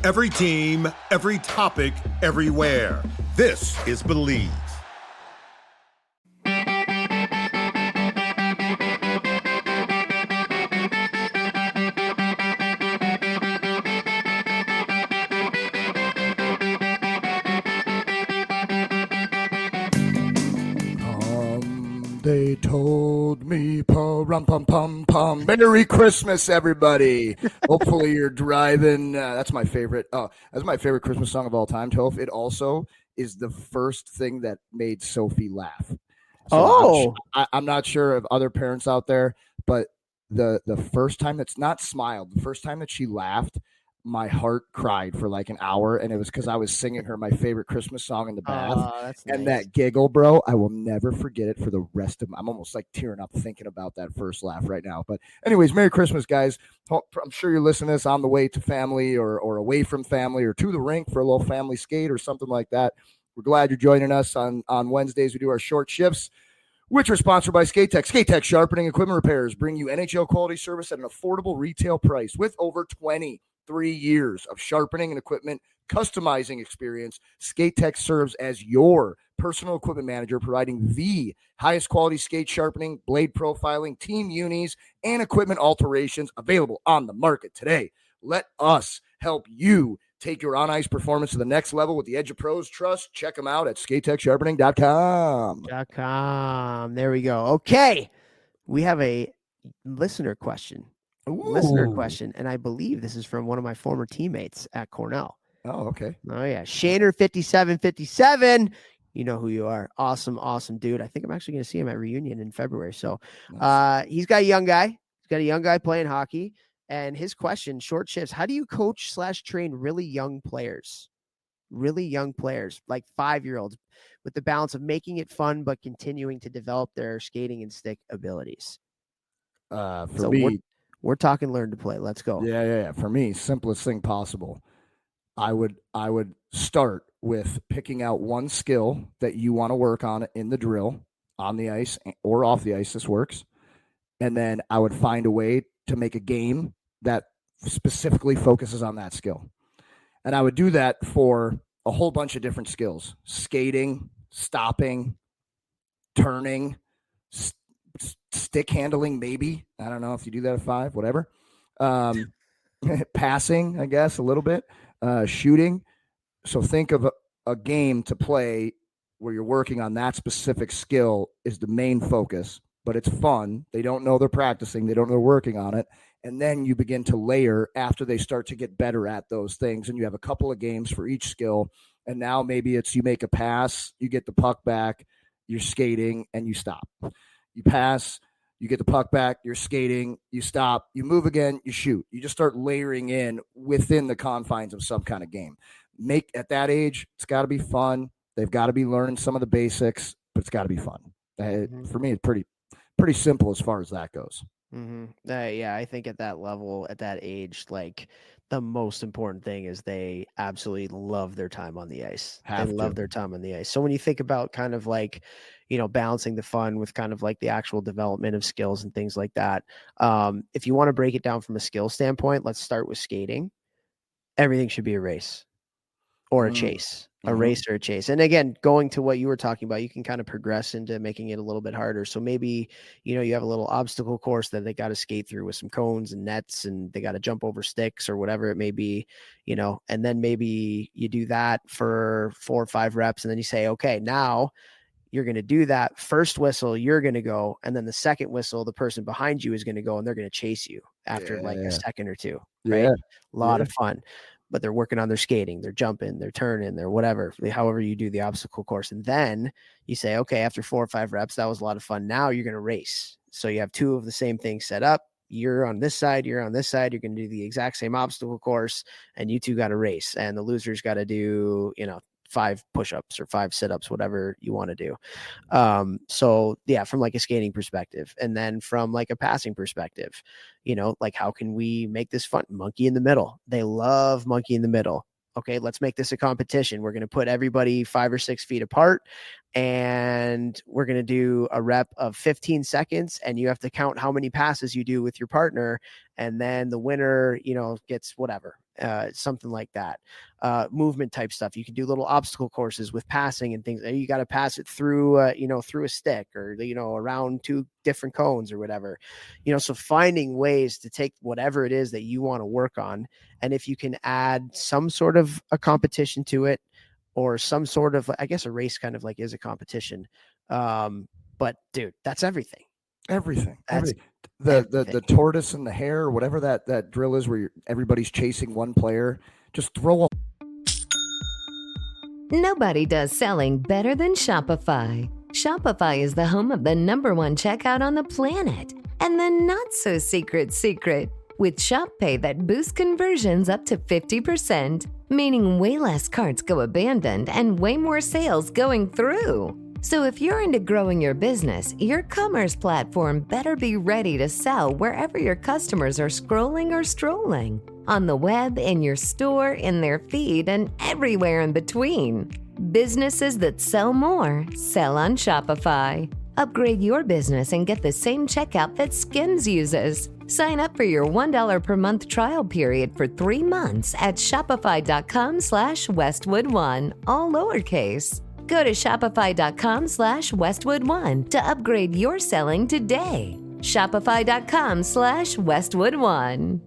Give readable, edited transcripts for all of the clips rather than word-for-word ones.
Every team, every topic, everywhere. This is Believe. They told me, pum. Merry Christmas, everybody. Hopefully you're driving. That's my favorite. That's my favorite Christmas song of all time, Toph. It also is the first thing that made Sophie laugh. So I'm not sure of other parents out there, but the first time that's not smiled, the first time that she laughed, my heart cried for like an hour, and it was because I was singing her my favorite Christmas song in the bath. That's and nice. That giggle, bro, I will never forget it for the rest of I'm almost like tearing up thinking about that first laugh right now. But anyways, Merry Christmas, guys. I'm sure you're listening to this on the way to family or away from family or to the rink for a little family skate or something like that. We're glad you're joining us on Wednesdays. We do our short shifts, which are sponsored by Skate Tech. Skate Tech Sharpening Equipment Repairs bring you NHL quality service at an affordable retail price with over 23 years of sharpening and equipment customizing experience. Skate Tech serves as your personal equipment manager, providing the highest quality skate sharpening, blade profiling, team unis, and equipment alterations available on the market today. Let us help you take your on-ice performance to the next level with the edge of pros trust. Check them out at skatetechsharpening.com. There we go. Okay. We have a listener question. And I believe this is from one of my former teammates at Cornell. Oh, okay. Oh, yeah. Shaner 5757. You know who you are. Awesome dude. I think I'm actually going to see him at Reunion in February. So he's got a young guy. He's got a young guy playing hockey. And his question, short shifts, how do you coach/train really young players? Really young players, like 5-year-olds, with the balance of making it fun but continuing to develop their skating and stick abilities? For me, we're talking learn to play. Let's go. Yeah. For me, simplest thing possible. I would start with picking out one skill that you want to work on in the drill, on the ice or off the ice. This works. And then I would find a way to make a game that specifically focuses on that skill. And I would do that for a whole bunch of different skills: skating, stopping, turning, stick handling, maybe. I don't know if you do that at 5, whatever. Passing, I guess, a little bit. Shooting. So think of a game to play where you're working on that specific skill is the main focus, but it's fun. They don't know they're practicing. They don't know they're working on it. And then you begin to layer after they start to get better at those things. And you have a couple of games for each skill. And now maybe it's you make a pass, you get the puck back, you're skating, and you stop. You pass, you get the puck back, you're skating, you stop, you move again, you shoot. You just start layering in within the confines of some kind of game. At that age, it's got to be fun. They've got to be learning some of the basics, but it's got to be fun. For me, it's pretty simple as far as that goes. Yeah, I think at that level, at that age, like the most important thing is they absolutely love their time on the ice. Love their time on the ice. So when you think about kind of like, balancing the fun with kind of like the actual development of skills and things like that. If you want to break it down from a skill standpoint, let's start with skating. Everything should be a race or a chase. A race or a chase. And again, going to what you were talking about, you can kind of progress into making it a little bit harder. So maybe, you have a little obstacle course that they got to skate through with some cones and nets, and they got to jump over sticks or whatever it may be, and then maybe you do that for 4 or 5 reps. And then you say, okay, now you're going to do that. First whistle, you're going to go. And then the second whistle, the person behind you is going to go, and they're going to chase you after a second or two. Right. Yeah. A lot of fun. But they're working on their skating, they're jumping, they're turning, they're whatever, however you do the obstacle course. And then you say, okay, after 4 or 5 reps, that was a lot of fun. Now you're going to race. So you have 2 of the same thing set up. You're on this side, you're on this side. You're going to do the exact same obstacle course, and you 2 got to race. And the loser's got to do, 5 push-ups or 5 sit-ups, whatever you want to do. So yeah, from like a skating perspective, and then from like a passing perspective, like how can we make this fun? Monkey in the middle. They love monkey in the middle. Okay, let's make this a competition. We're going to put everybody 5 or 6 feet apart, and we're going to do a rep of 15 seconds, and you have to count how many passes you do with your partner, and then the winner, gets whatever. something like that. Movement type stuff. You can do little obstacle courses with passing and things. You got to pass it through, through a stick or, around 2 different cones or whatever, so finding ways to take whatever it is that you want to work on. And if you can add some sort of a competition to it, or some sort of, I guess a race kind of like is a competition. But dude, that's everything. Everything. The tortoise and the hare, or whatever that drill is, where everybody's chasing one player. Just throw a. Nobody does selling better than Shopify. Shopify is the home of the #1 checkout on the planet, and the not so secret with Shop Pay that boosts conversions up to 50%, meaning way less carts go abandoned and way more sales going through. So if you're into growing your business, your commerce platform better be ready to sell wherever your customers are scrolling or strolling. On the web, in your store, in their feed, and everywhere in between. Businesses that sell more, sell on Shopify. Upgrade your business and get the same checkout that Skims uses. Sign up for your $1 per month trial period for 3 months at shopify.com/Westwood1, all lowercase. Go to shopify.com/Westwood1 to upgrade your selling today. Shopify.com/Westwood1.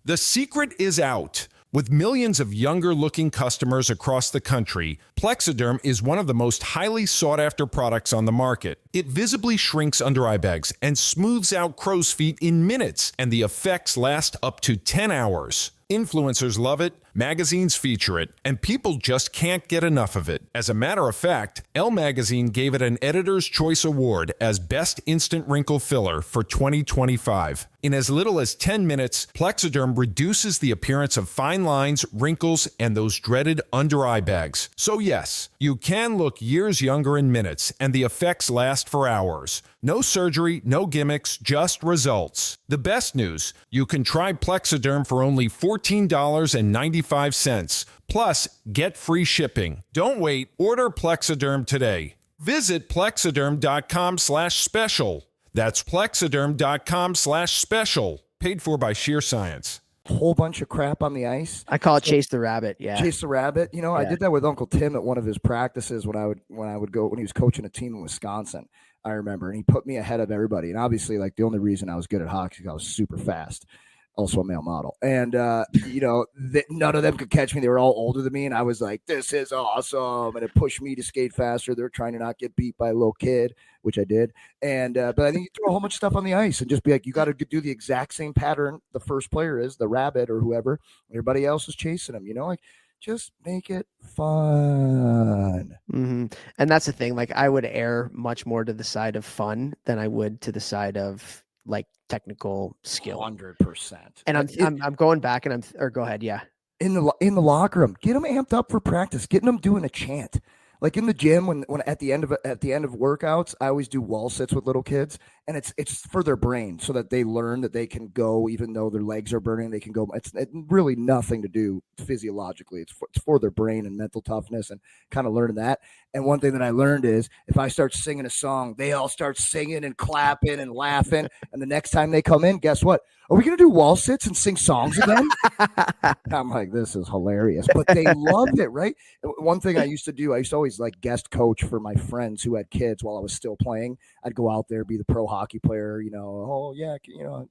The secret is out. With millions of younger-looking customers across the country, Plexiderm is one of the most highly sought-after products on the market. It visibly shrinks under-eye bags and smooths out crow's feet in minutes, and the effects last up to 10 hours. Influencers love it, magazines feature it, and people just can't get enough of it. As a matter of fact, Elle Magazine gave it an Editor's Choice Award as Best Instant Wrinkle Filler for 2025. In as little as 10 minutes, Plexiderm reduces the appearance of fine lines, wrinkles, and those dreaded under-eye bags. So yes, you can look years younger in minutes, and the effects last for hours. No surgery, no gimmicks, just results. The best news, you can try Plexiderm for only $14.95. Plus, get free shipping. Don't wait. Order Plexiderm today. Visit plexiderm.com/special. That's plexiderm.com/special. Paid for by Sheer Science. Whole bunch of crap on the ice. I call it chase the rabbit. Yeah, chase the rabbit. I did that with Uncle Tim at one of his practices when I would go when he was coaching a team in Wisconsin. I remember, and he put me ahead of everybody. And obviously, like, the only reason I was good at hockey is I was super fast. Also a male model. And, none of them could catch me. They were all older than me. And I was like, this is awesome. And it pushed me to skate faster. They're trying to not get beat by a little kid, which I did. And, but I think you throw a whole bunch of stuff on the ice and just be like, you got to do the exact same pattern the first player is, the rabbit or whoever. Everybody else is chasing them, just make it fun. Mm-hmm. And that's the thing. Like, I would err much more to the side of fun than I would to the side of like technical skill. 100%. And I'm going back and go ahead. Yeah. In the locker room, get them amped up for practice, getting them doing a chant. Like in the gym, when at the end of workouts, I always do wall sits with little kids, and it's for their brain so that they learn that they can go even though their legs are burning. They can go. It's really nothing to do physiologically. It's for their brain and mental toughness and kind of learning that. And one thing that I learned is if I start singing a song, they all start singing and clapping and laughing. And the next time they come in, guess what? Are we going to do wall sits and sing songs again? I'm like, this is hilarious. But they loved it, right? One thing I used to do, I used to always like guest coach for my friends who had kids while I was still playing. I'd go out there, be the pro hockey player, oh, yeah,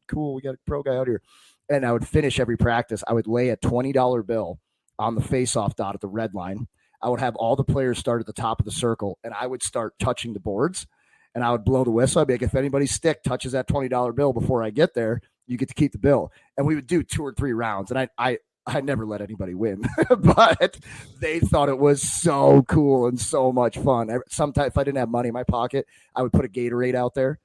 cool, we got a pro guy out here. And I would finish every practice. I would lay a $20 bill on the face-off dot at the red line. I would have all the players start at the top of the circle, and I would start touching the boards, and I would blow the whistle. I'd be like, if anybody's stick touches that $20 bill before I get there, you get to keep the bill. And we would do 2 or 3 rounds, and I never let anybody win, but they thought it was so cool and so much fun. Sometimes if I didn't have money in my pocket, I would put a Gatorade out there,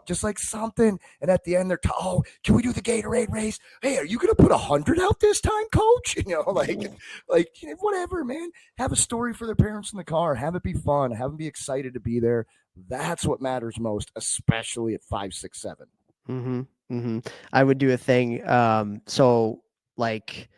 just like something. And at the end, they're can we do the Gatorade race? Hey, are you going to put 100 out this time, coach? Like whatever, man. Have a story for their parents in the car. Have it be fun. Have them be excited to be there. That's what matters most, especially at 5, 6, 7. Mm-hmm. Mm-hmm. I would do a thing. So like,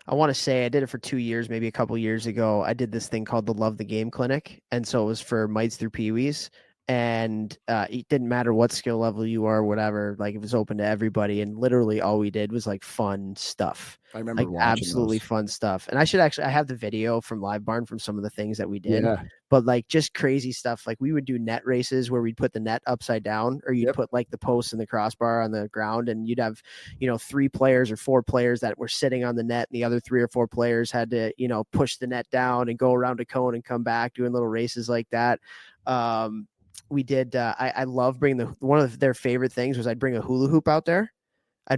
I want to say I did it for 2 years, maybe a couple years ago. I did this thing called the Love the Game Clinic. And so it was for mites through peewees. and it didn't matter what skill level you are, whatever, like it was open to everybody. And literally all we did was like fun stuff. I remember like watching absolutely those. fun stuff. And I have the video from Live Barn from some of the things that we did, Yeah. but like just crazy stuff. Like we would do net races where we'd put the net upside down, or you'd put like the post and the crossbar on the ground, and you'd have, 3 players or 4 players that were sitting on the net, and the other 3 or 4 players had to, push the net down and go around a cone and come back, doing little races like that. We did. I love bringing one of their favorite things was I'd bring a hula hoop out there. I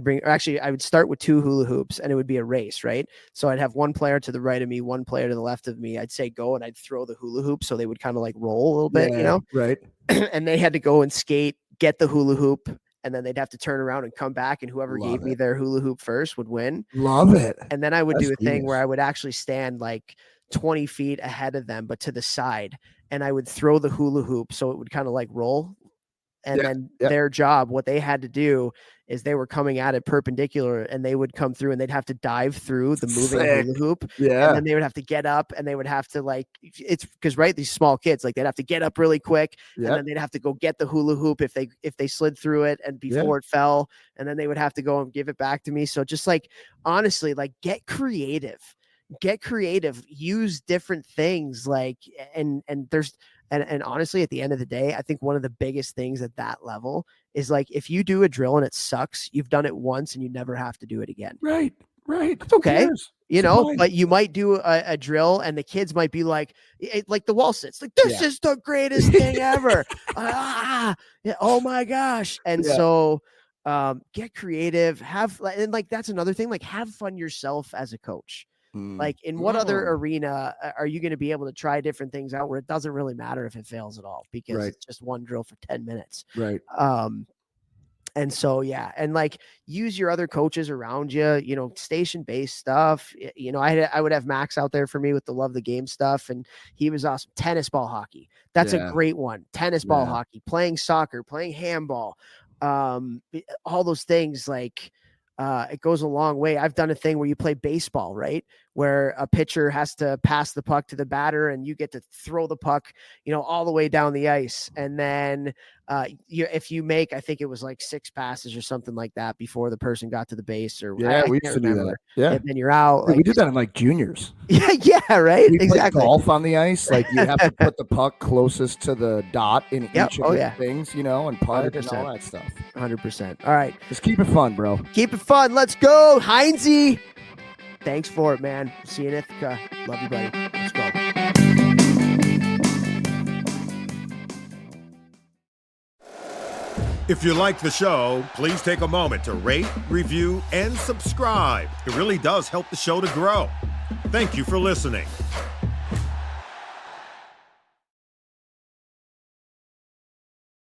would start with 2 hula hoops, and it would be a race, right? So I'd have one player to the right of me, one player to the left of me. I'd say go, and I'd throw the hula hoop so they would kind of like roll a little bit, Right. And they had to go and skate, get the hula hoop, and then they'd have to turn around and come back, and whoever gave me their hula hoop first would win. Love it. And then I would do a thing where I would actually stand like 20 feet ahead of them, but to the side, and I would throw the hula hoop so it would kind of like roll. And then their job, what they had to do is they were coming at it perpendicular, and they would come through and they'd have to dive through the moving hula hoop. Yeah. And then they would have to get up, and they would have to it's because, right, these small kids, like they'd have to get up really quick, and then they'd have to go get the hula hoop if they slid through it and before it fell, and then they would have to go and give it back to me. So just like, honestly, like get creative, use different things, like, and there's, and honestly, at the end of the day, I think one of the biggest things at that level is like, if you do a drill and it sucks, you've done it once and you never have to do it again. Right. It's okay. But you might do a drill and the kids might be like the wall sits, like, this is the greatest thing ever. Oh my gosh. And so get creative, and like, that's another thing, like have fun yourself as a coach. Like, in what other arena are you going to be able to try different things out where it doesn't really matter if it fails at all, because it's just one drill for 10 minutes. Right. And so, and like, use your other coaches around you, station-based stuff. I would have Max out there for me with the love the game stuff, and he was awesome. Tennis ball hockey. That's a great one. Tennis ball hockey, playing soccer, playing handball, all those things, like, it goes a long way. I've done a thing where you play baseball, right? Where a pitcher has to pass the puck to the batter, and you get to throw the puck, all the way down the ice. And then if you make, I think it was like 6 passes or something like that before the person got to the base, or we used to do that. Yeah. And then you're out. We did that in like juniors. Yeah, right. We exactly. Played golf on the ice. Like, you have to put the puck closest to the dot in each of the things, and putt and all that stuff. 100%. All right. Just keep it fun, bro. Keep it fun. Let's go. Heinzie. Thanks for it, man. See you in Ithaca. Love you, buddy. Let's go. If you like the show, please take a moment to rate, review, and subscribe. It really does help the show to grow. Thank you for listening.